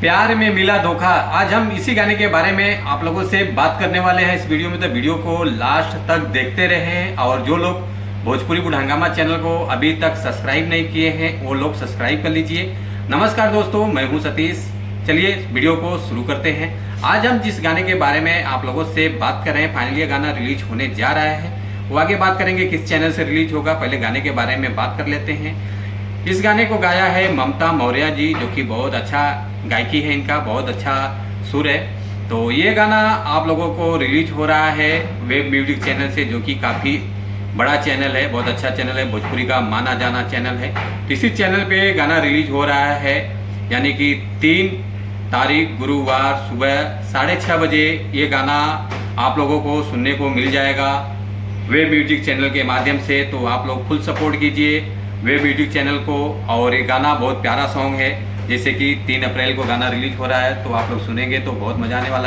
प्यार में मिला धोखा। आज हम इसी गाने के बारे में आप लोगों से बात करने वाले हैं इस वीडियो में, तो वीडियो को लास्ट तक देखते रहें। और जो लोग भोजपुरी गुड हंगामा चैनल को अभी तक सब्सक्राइब नहीं किए हैं वो लोग सब्सक्राइब कर लीजिए। नमस्कार दोस्तों, मैं हूं सतीश। चलिए वीडियो को शुरू करते हैं। आज हम जिस गाने के बारे में आप लोगों से बात कर रहे हैं, फाइनली ये गाना रिलीज होने जा रहा है। वो आगे बात करेंगे किस चैनल से रिलीज होगा, पहले गाने के बारे में बात कर लेते हैं। इस गाने को गाया है ममता मौर्य जी, जो कि बहुत अच्छा गायकी है इनका, बहुत अच्छा सुर है। तो ये गाना आप लोगों को रिलीज हो रहा है वेब म्यूजिक चैनल से, जो कि काफ़ी बड़ा चैनल है, बहुत अच्छा चैनल है, भोजपुरी का माना जाना चैनल है। इसी चैनल पे गाना रिलीज हो रहा है, यानी कि 3 तारीख गुरुवार सुबह 6:30 बजे ये गाना आप लोगों को सुनने को मिल जाएगा वेब म्यूजिक चैनल के माध्यम से। तो आप लोग फुल सपोर्ट कीजिए वेब म्यूजिक चैनल को। और ये गाना बहुत प्यारा सॉन्ग है, जैसे कि 3 अप्रैल को गाना रिलीज हो रहा है, तो आप लोग सुनेंगे तो बहुत मजा आने वाला है।